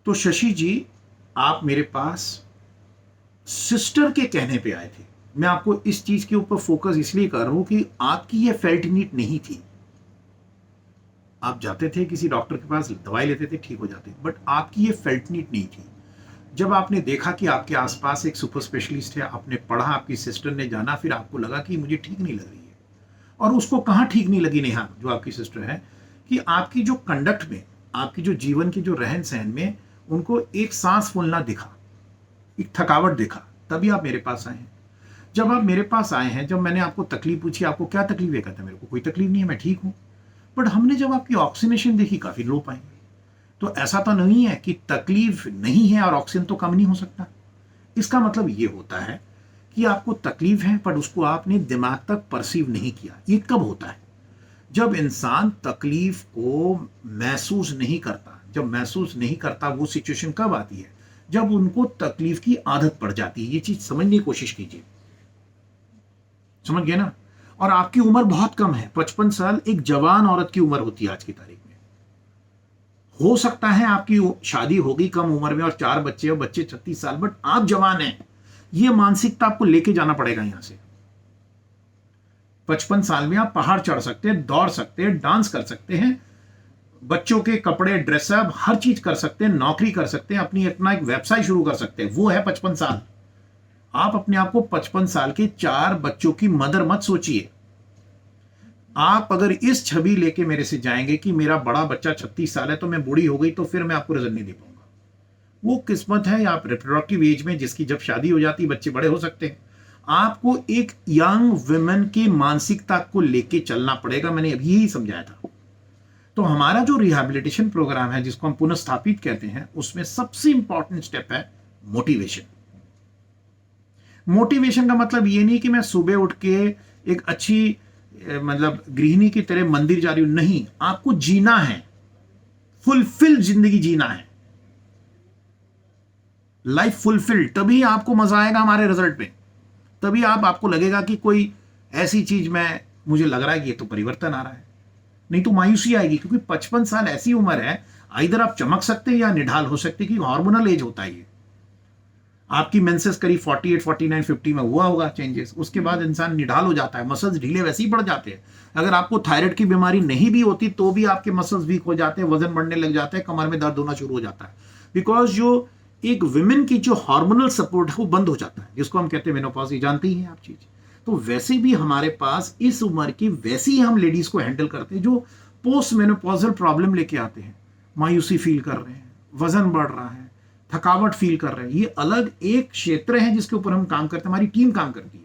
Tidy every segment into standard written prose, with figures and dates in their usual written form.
तो शशि जी, आप मेरे पास सिस्टर के कहने पे आए थे। मैं आपको इस चीज के ऊपर फोकस इसलिए कर रहा हूं कि आपकी ये फेल्ट नीड नहीं थी। आप जाते थे किसी डॉक्टर के पास, दवाई लेते थे, ठीक हो जाते, बट आपकी ये फेल्ट नीड नहीं थी। जब आपने देखा कि आपके आसपास एक सुपर स्पेशलिस्ट है, आपने पढ़ा, आपकी सिस्टर ने जाना, फिर आपको लगा कि मुझे ठीक नहीं लग रही है। और उसको कहाँ ठीक नहीं लगी नेहा, जो आपकी सिस्टर है, कि आपकी जो कंडक्ट में, आपकी जो जीवन की जो रहन सहन में उनको एक सांस फूलना दिखा, एक थकावट दिखा, तभी आप मेरे पास आए हैं। जब आप मेरे पास आए हैं, जब मैंने आपको तकलीफ पूछी, आपको क्या तकलीफ है, कहता मेरे को कोई तकलीफ नहीं है, मैं ठीक हूं। बट हमने जब आपकी ऑक्सीनेशन देखी, काफी लो पाई। तो ऐसा तो नहीं है कि तकलीफ नहीं है और ऑक्सीजन तो कम नहीं हो सकता। इसका मतलब ये होता है कि आपको तकलीफ है, पर उसको आपने दिमाग तक परसीव नहीं किया। ये कब होता है? जब इंसान तकलीफ को महसूस नहीं करता। जब महसूस नहीं करता, वो सिचुएशन कब आती है? जब उनको तकलीफ की आदत पड़ जाती है। ये चीज समझने की कोशिश कीजिए। समझ गए ना? और आपकी उम्र बहुत कम है, 55 साल एक जवान औरत की उम्र होती है आज की तारीख में। हो सकता है आपकी शादी होगी कम उम्र में और 4 बच्चे और बच्चे 36 साल, बट आप जवान हैं। ये मानसिकता आपको लेके जाना पड़ेगा यहां से। 55 साल में आप पहाड़ चढ़ सकते हैं, दौड़ सकते हैं, डांस कर सकते हैं, बच्चों के कपड़े, ड्रेसअप, हर चीज कर सकते हैं, नौकरी कर सकते हैं, अपना एक व्यवसाय शुरू कर सकते हैं। वो है 55 साल। आप अपने आप को 55 साल के 4 बच्चों की मदर मत सोचिए। आप अगर इस छवि लेके मेरे से जाएंगे कि मेरा बड़ा बच्चा 36 साल है तो मैं बूढ़ी हो गई, तो फिर मैं आपको रिजल्ट नहीं दे पाऊंगा। वो किस्मत है आप रिप्रोडक्टिव एज में, जिसकी जब शादी हो जाती है, बच्चे बड़े हो सकते हैं। आपको एक यंग वुमेन की मानसिकता को लेके चलना पड़ेगा। मैंने अभी यही समझाया था। तो हमारा जो रिहैबिलिटेशन प्रोग्राम है, जिसको हम पुनर्स्थापित कहते हैं, उसमें सबसे इंपॉर्टेंट स्टेप है मोटिवेशन। मोटिवेशन का मतलब ये नहीं कि मैं सुबह उठ के एक अच्छी मतलब गृहिणी की तरह मंदिर जा रही हूं। नहीं, आपको जीना है, फुलफिल जिंदगी जीना है, लाइफ फुलफिल। तभी आपको मजा आएगा हमारे रिजल्ट पे। तभी आपको लगेगा कि कोई ऐसी चीज में मुझे लग रहा है कि ये तो परिवर्तन आ रहा है। नहीं तो मायूसी आएगी, क्योंकि 55 साल ऐसी उम्र है, इधर आप चमक सकते हैं या निढाल हो सकते हैं, कि हार्मोनल एज होता है ये। आपकी मेंसेस करीब 48, 49, 50 में हुआ होगा चेंजेस। उसके बाद इंसान निढाल हो जाता है, मसल्स ढीले वैसे ही पड़ जाते हैं। अगर आपको थायराइड की बीमारी नहीं भी होती तो भी आपके मसल्स वीक हो जाते हैं, वजन बढ़ने लग जाता है, कमर में दर्द होना शुरू हो जाता है। बिकॉज जो एक विमेन की जो हार्मोनल सपोर्ट है वो बंद हो जाता है, जिसको हम कहते हैं मेनोपॉज। ये जानती हैं आप चीज। तो वैसे भी हमारे पास इस उम्र की वैसे ही हम लेडीज को हैंडल करते हैं जो पोस्ट मेनोपॉजल प्रॉब्लम लेके आते हैं। मायूसी फील कर रहे हैं, वजन बढ़ रहा है, थकावट फील कर रहे हैं। ये अलग एक क्षेत्र है जिसके ऊपर हम काम करते हैं, हमारी टीम काम करती है।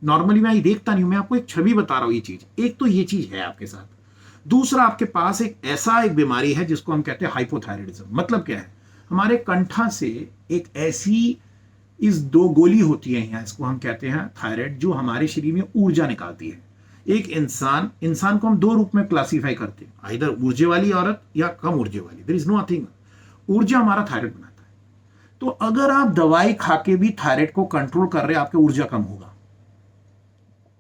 नॉर्मली मैं ये देखता नहीं हूं, मैं आपको एक छवि बता रहा हूं। ये चीज, एक तो ये चीज है आपके साथ। दूसरा, आपके पास एक बीमारी है जिसको हम कहते हैं हाइपोथायराइडिज्म। मतलब क्या है? हमारे कंठा से एक ऐसी इस 2 गोली होती है यहाँ, इसको हम कहते हैं थायराइड, जो हमारे शरीर में ऊर्जा निकालती है। एक इंसान को हम 2 रूप में क्लासीफाई करते हैं, इधर ऊर्जा वाली औरत या कम ऊर्जा वाली। There is no nothing. ऊर्जा हमारा थायराइड बनाता है। तो अगर आप दवाई खा के भी थायराइड को कंट्रोल कर रहे हैं, आपकी ऊर्जा कम होगा।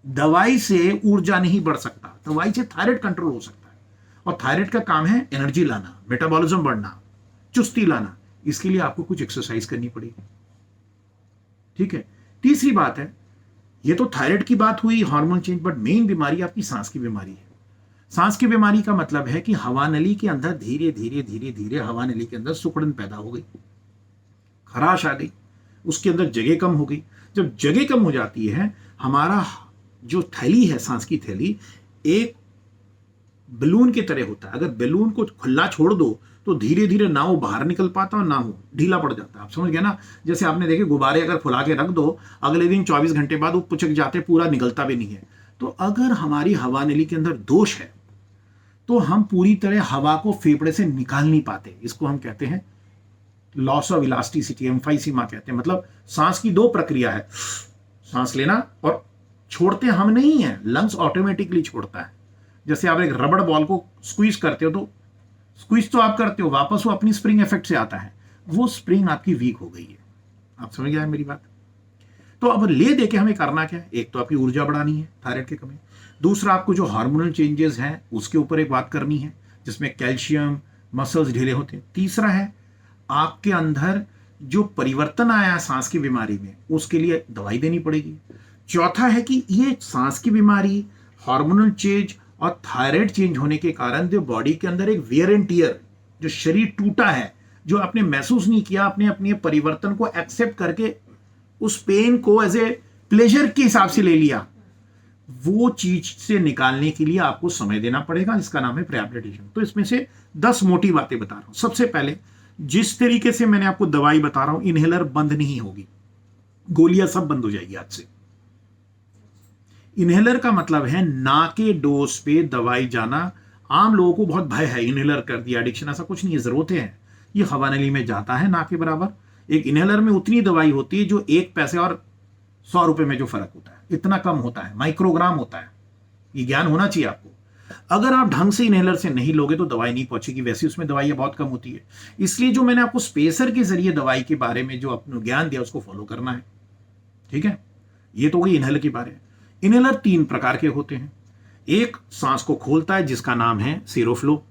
दवाई से ऊर्जा नहीं बढ़ सकता, दवाई से थायराइड कंट्रोल हो सकता है। और थायराइड का काम है एनर्जी लाना, मेटाबॉलिज्म बढ़ना, चुस्ती लाना। इसके लिए आपको कुछ एक्सरसाइज करनी पड़ेगी। ठीक है। तीसरी बात है, ये तो थायराइड की बात हुई, हार्मोन चेंज, बट मेन बीमारी आपकी सांस की बीमारी है। सांस की बीमारी का मतलब है कि हवा नली के अंदर धीरे धीरे धीरे धीरे हवा नली के अंदर सिकुड़न पैदा हो गई, खराश आ गई, उसके अंदर जगह कम हो गई। जब जगह कम हो जाती है, हमारा जो थैली है, सांस की थैली, एक बलून की तरह होता है। अगर बलून को खुला छोड़ दो तो धीरे धीरे ना वो बाहर निकल पाता और ना वो ढीला पड़ जाता है। आप समझ गए ना? जैसे आपने देखे, गुब्बारे अगर फुला के रख दो, अगले दिन 24 घंटे बाद वो पुचक जाते, पूरा निकलता भी नहीं है। तो अगर हमारी हवा नली के अंदर दोष है तो हम पूरी तरह हवा को फेफड़े से निकाल नहीं पाते। इसको हम कहते हैं लॉस ऑफ इलास्टिसिटी, एम्फाइसीमा कहते हैं। मतलब सांस की 2 प्रक्रिया है, सांस लेना और छोड़ते हम नहीं है, लंग्स ऑटोमेटिकली छोड़ता है। जैसे आप एक रबड़ बॉल को स्क्वीज करते हो, तो स्क्वीज तो आप करते हो, वापस वो अपनी स्प्रिंग इफेक्ट से आता है। वो स्प्रिंग आपकी वीक हो गई है। आप समझ गए मेरी बात? तो अब ले दे के हमें करना क्या है? एक तो आपकी ऊर्जा बढ़ानी है थायराइड के कमी। दूसरा, आपको जो हार्मोनल चेंजेस हैं उसके ऊपर एक बात करनी है, जिसमें कैल्शियम, मसल्स ढीले होते हैं। तीसरा है आपके अंदर जो परिवर्तन आया है सांस की बीमारी में, उसके लिए दवाई देनी पड़ेगी। चौथा है कि ये सांस की बीमारी, हार्मोनल चेंज और थायराइड चेंज होने के कारण जो बॉडी के अंदर एक वियर एंड टियर, जो शरीर टूटा है, जो आपने महसूस नहीं किया, आपने अपने परिवर्तन को एक्सेप्ट करके उस पेन को एज ए प्लेजर के हिसाब से ले लिया, वो चीज से निकालने के लिए आपको समय देना पड़ेगा। इसका नाम है रिहैबिलिटेशन। तो इसमें से 10 मोटी बातें बता रहा हूं। सबसे पहले, जिस तरीके से मैंने आपको दवाई बता रहा हूं, इनहेलर बंद नहीं होगी, गोलियां सब बंद हो जाएगी आज से। इनहेलर का मतलब है ना के डोज पे दवाई जाना। आम लोगों को बहुत भय है, इनहेलर कर दिया, एडिक्शन, ऐसा कुछ नहीं है, जरूरतें हैं। ये हवानली में जाता है ना के बराबर। एक इनहेलर में उतनी दवाई होती है जो 1 पैसे और 100 रुपए में जो फर्क होता है, इतना कम होता है, माइक्रोग्राम होता है। ये ज्ञान होना चाहिए आपको। अगर आप ढंग से इनहेलर से नहीं लोगे तो दवाई नहीं पहुंचेगी। वैसे उसमें दवाइयां बहुत कम होती है। इसलिए जो मैंने आपको स्पेसर के जरिए दवाई के बारे में जो अपना ज्ञान दिया, उसको फॉलो करना है। ठीक है, ये तो गई इनहेलर के बारे में। इनहेलर 3 प्रकार के होते हैं। एक सांस को खोलता है, जिसका नाम है सेरोफ्लो,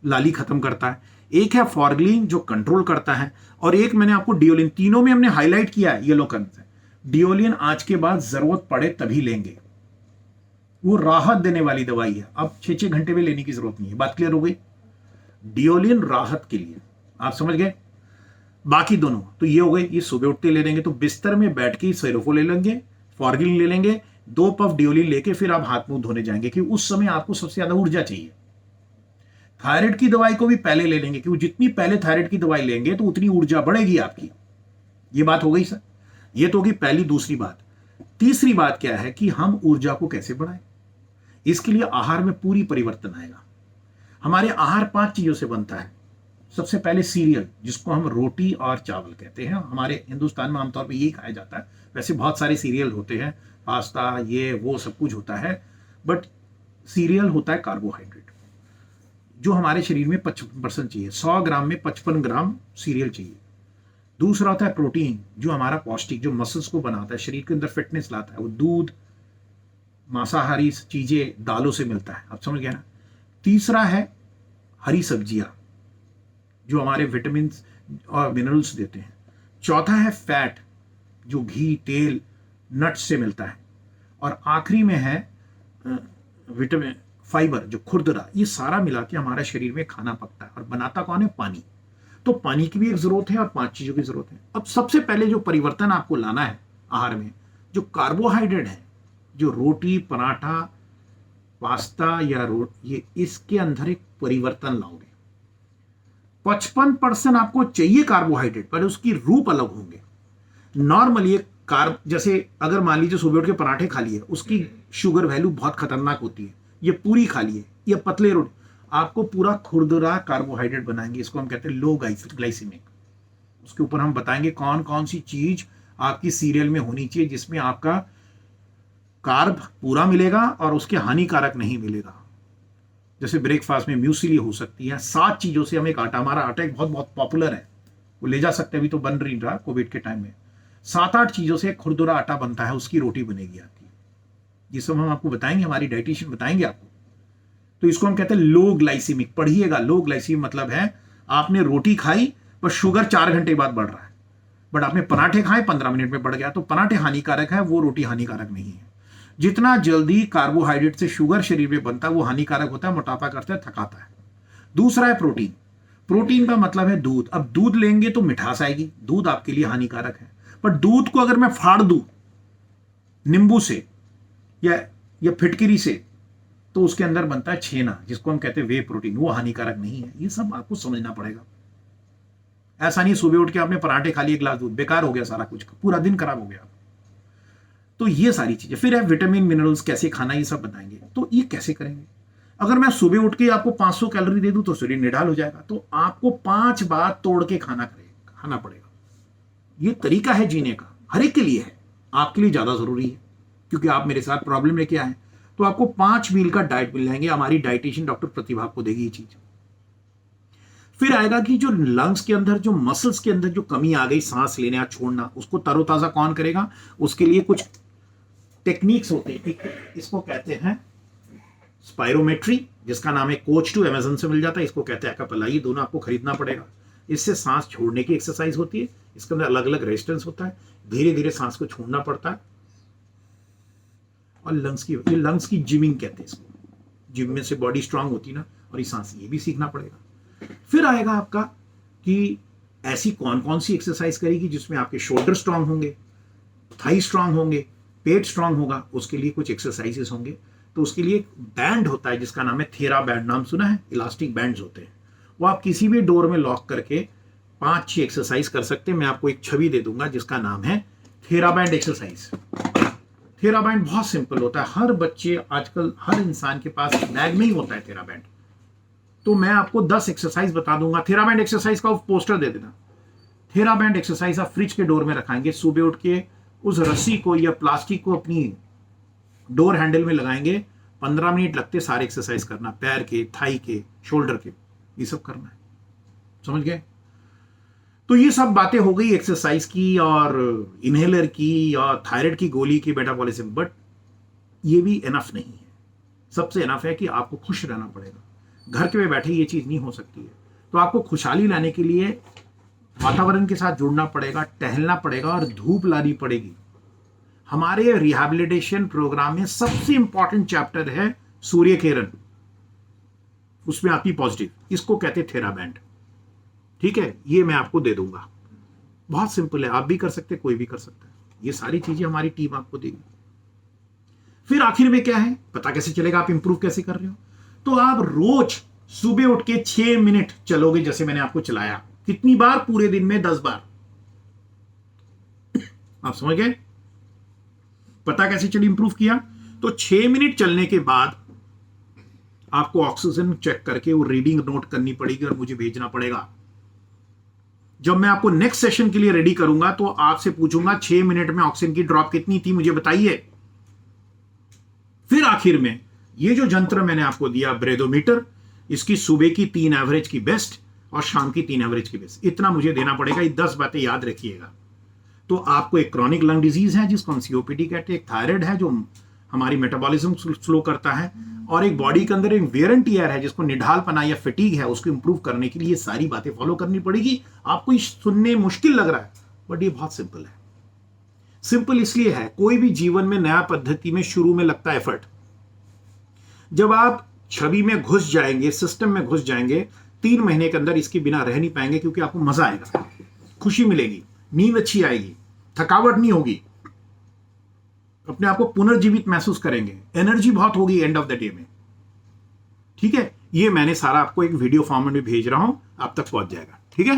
लाली खत्म करता है। एक है फॉर्गलिन, जो कंट्रोल करता है। और एक मैंने आपको डियोलिन, तीनों में हमने हाईलाइट किया है येलो कलर से। डियोलिन आज के बाद जरूरत पड़े तभी लेंगे, वो राहत देने वाली दवाई है। अब 6-6 घंटे में लेने की जरूरत नहीं है। बात क्लियर हो गई? डियोलिन राहत के लिए, आप समझ गए। बाकी दोनों तो ये हो गए, ये सुबह उठते ले लेंगे, तो बिस्तर में बैठ के सेरोफो ले लेंगे, फॉर्गिलिन ले लेंगे, 2 पफ डियोलिन लेके फिर आप हाथ मुंह धोने जाएंगे, क्योंकि उस समय आपको सबसे ज्यादा ऊर्जा चाहिए। थायराइड की दवाई को भी पहले ले लेंगे, क्योंकि जितनी पहले थायराइड की दवाई लेंगे तो उतनी ऊर्जा बढ़ेगी आपकी। ये बात हो गई सर। ये तो होगी पहली। दूसरी बात, तीसरी बात क्या है कि हम ऊर्जा को कैसे बढ़ाएं। इसके लिए आहार में पूरी परिवर्तन आएगा। हमारे आहार 5 चीजों से बनता है। सबसे पहले सीरियल, जिसको हम रोटी और चावल कहते हैं। हमारे हिंदुस्तान में आमतौर पर यही खाया जाता है। वैसे बहुत सारे सीरियल होते हैं, पास्ता, ये वो सब कुछ होता है, बट सीरियल होता है कार्बोहाइड्रेट, जो हमारे शरीर में 55% चाहिए। 100 ग्राम में 55 ग्राम सीरियल चाहिए। दूसरा होता है प्रोटीन, जो हमारा पौष्टिक, जो मसल्स को बनाता है, शरीर के अंदर फिटनेस लाता है, वो दूध, मांसाहारी चीजें, दालों से मिलता है। आप समझ गए ना। तीसरा है हरी सब्जियां, जो हमारे विटामिन और मिनरल्स देते हैं। चौथा है फैट, जो घी, तेल, नट्स से मिलता है। और आखिरी में है विटामिन, फाइबर, जो खुरदरा। ये सारा मिला के हमारे शरीर में खाना पकता है। और बनाता कौन है? पानी। तो पानी की भी एक जरूरत है और 5 चीजों की जरूरत है। अब सबसे पहले जो परिवर्तन आपको लाना है आहार में, जो कार्बोहाइड्रेट है, जो रोटी, पराठा, पास्ता या ये, इसके अंदर एक परिवर्तन लाओगे। 55% आपको चाहिए कार्बोहाइड्रेट, पर उसकी रूप अलग होंगे। नॉर्मली एक कार्ब, जैसे अगर मान लीजिए सुबह उठ के पराठे खा लिए, उसकी शुगर वैल्यू बहुत खतरनाक होती है। ये पूरी खा लिए, ये पतले रोटी, आपको पूरा खुरदुरा कार्बोहाइड्रेट बनाएंगे। इसको हम कहते हैं लो ग्लाइसेमिक। उसके ऊपर हम बताएंगे कौन कौन सी चीज आपकी सीरियल में होनी चाहिए, जिसमें आपका कार्ब पूरा मिलेगा और उसके हानिकारक नहीं मिलेगा। जैसे ब्रेकफास्ट में म्यूसली हो सकती है। 7 चीजों से हम एक आटा, हमारा आटा एक बहुत बहुत पॉपुलर है, वो ले जा सकते हैं, अभी तो बन रही रहा कोविड के टाइम में। 7-8 चीजों से खुरदुरा आटा बनता है, उसकी रोटी बनेगी आपकी। ये सब हम आपको बताएंगे, हमारी डाइटिशियन बताएंगे आपको। तो इसको हम कहते हैं लो ग्लाइसेमिक। पढ़िएगा, लो ग्लाइसेमिक मतलब है आपने रोटी खाई पर शुगर 4 घंटे बाद बढ़ रहा है, बट आपने पराठे खाए 15 मिनट में बढ़ गया, तो पराठे हानिकारक है, वो रोटी हानिकारक नहीं है। जितना जल्दी कार्बोहाइड्रेट से शुगर शरीर में बनता है वो हानिकारक होता है, मोटापा करता है, थकाता है। दूसरा है प्रोटीन। प्रोटीन का मतलब है दूध। अब दूध लेंगे तो मिठास आएगी, दूध आपके लिए हानिकारक है। पर दूध को अगर मैं फाड़ दूं नींबू से या फिटकिरी से, तो उसके अंदर बनता है छेना, जिसको हम कहते हैं वे प्रोटीन, वो हानिकारक नहीं है। ये सब आपको समझना पड़ेगा। ऐसा नहीं सुबह उठ के आपने पराठे खा लिए, ग्लास दूध, बेकार हो गया सारा कुछ, पूरा दिन खराब हो गया। तो ये सारी चीजें। फिर है विटामिन, मिनरल्स कैसे खाना, ये सब बताएंगे। तो ये कैसे करेंगे? अगर मैं सुबह उठ के आपको 500 कैलोरी दे दूं तो शरीर निढाल हो जाएगा। तो आपको 5 बार तोड़ के खाना पड़ेगा। ये तरीका है जीने का, हर एक के लिए है, आपके लिए ज्यादा जरूरी है, क्योंकि आप मेरे साथ प्रॉब्लम लेके आए। तो आपको 5 मील का डाइट मिल जाएंगे, हमारी डाइटिशियन डॉक्टर प्रतिभा आपको देगी ये चीज। फिर आएगा कि जो लंग्स के अंदर, जो मसल्स के अंदर जो कमी आ गई, सांस लेने या छोड़ना, उसको तरोताजा कौन करेगा? उसके लिए कुछ टेक्निक्स होते हैं। इसको कहते हैं स्पायरोमेट्री, जिसका नाम है कोच 2, अमेजन से मिल जाता है। इसको कहते हैं एक्कापेला। ये दोनों आपको खरीदना पड़ेगा। इससे सांस छोड़ने की एक्सरसाइज होती है। इसके अंदर अलग अलग रेजिस्टेंस होता है, धीरे धीरे सांस को छोड़ना पड़ता है। और लंग्स की जिमिंग कहते हैं इसको। जिम में से बॉडी स्ट्रांग होती है ना, और ये सांस ये भी सीखना पड़ेगा। फिर आएगा आपका कि ऐसी कौन कौन सी एक्सरसाइज करेगी जिसमें आपके शोल्डर स्ट्रांग होंगे, थाई स्ट्रांग होंगे, पेट स्ट्रांग होगा। उसके लिए कुछ एक्सरसाइजेस होंगे। तो उसके लिए एक बैंड होता है जिसका नाम है थेरा बैंड। नाम सुना है? इलास्टिक बैंड्स होते हैं। वो आप किसी भी डोर में लॉक करके 5-6 एक्सरसाइज कर सकते हैं। मैं आपको एक छवि दे दूंगा जिसका नाम है थेरा बैंड एक्सरसाइज। थेरा बैंड बहुत सिंपल होता है। हर बच्चे आजकल, हर इंसान के पास बैग में ही होता है थेरा बैंड। तो मैं आपको 10 एक्सरसाइज बता दूंगा। थेरा बैंड एक्सरसाइज का पोस्टर दे देना। थेरा बैंड एक्सरसाइज आप फ्रिज के डोर में रखाएंगे। सुबह उठ के उस रस्सी को या प्लास्टिक को अपनी डोर हैंडल में लगाएंगे। 15 मिनट लगते सारे एक्सरसाइज करना, पैर के, थाई के, शोल्डर के, ये सब करना है। समझ गए? तो ये सब बातें हो गई एक्सरसाइज की और इनहेलर की और थायराइड की गोली की, मेटाबॉलिज्म। बट ये भी एनफ नहीं है। सबसे एनफ है कि आपको खुश रहना पड़ेगा। घर के में बैठे ये चीज नहीं हो सकती है। तो आपको खुशहाली लाने के लिए वातावरण के साथ जुड़ना पड़ेगा, टहलना पड़ेगा और धूप लानी पड़ेगी। हमारे रिहैबिलिटेशन प्रोग्राम में सबसे इंपॉर्टेंट चैप्टर है सूर्य किरण। उसमें आती पॉजिटिव, इसको कहते हैं थेरा बैंड। ठीक है, ये मैं आपको दे दूंगा। बहुत सिंपल है, आप भी कर सकते, कोई भी कर सकता है। ये सारी चीजें हमारी टीम आपको देगी। फिर आखिर में क्या है, पता कैसे चलेगा आप इंप्रूव कैसे कर रहे हो? तो आप रोज सुबह उठ के 6 मिनट चलोगे, जैसे मैंने आपको चलाया। कितनी बार? पूरे दिन में 10 बार। आप समझ गए? पता कैसे चली इंप्रूव किया? तो 6 मिनट चलने के बाद आपको ऑक्सीजन चेक करके वो रीडिंग नोट करनी पड़ेगी और मुझे भेजना पड़ेगा। जब मैं आपको नेक्स्ट सेशन के लिए रेडी करूंगा तो आपसे पूछूंगा 6 मिनट में ऑक्सीजन की ड्रॉप कितनी थी, मुझे बताइए। फिर आखिर में ये जो यंत्र मैंने आपको दिया, ब्रेदोमीटर, इसकी सुबह की 3 एवरेज की बेस्ट और शाम की 3 एवरेज की बेस्ट, इतना मुझे देना पड़ेगा। ये 10 बातें याद रखिएगा। तो आपको एक क्रॉनिक लंग डिजीज है जिसको हम सीओपीडी कहते हैं, एक थायराइड है जो हमारी मेटाबॉलिज्म स्लो करता है, और एक बॉडी के अंदर एक वेयर एंड टियर है जिसको निढालपना या फटीग है, उसको इंप्रूव करने के लिए ये सारी बातें फॉलो करनी पड़ेगी। आपको ये सुनने मुश्किल लग रहा है, बट ये बहुत सिंपल है। सिंपल इसलिए है, कोई भी जीवन में नया पद्धति में शुरू में लगता है एफर्ट। जब आप छवि में घुस जाएंगे, सिस्टम में घुस जाएंगे, 3 महीने के अंदर इसके बिना रह नहीं पाएंगे, क्योंकि आपको मजा आएगा, खुशी मिलेगी, नींद अच्छी आएगी, थकावट नहीं होगी, अपने आप को पुनर्जीवित महसूस करेंगे, एनर्जी बहुत होगी एंड ऑफ द डे में। ठीक है, ये मैंने सारा आपको एक वीडियो फॉर्मेट में भेज रहा हूं, आप तक पहुंच जाएगा। ठीक है।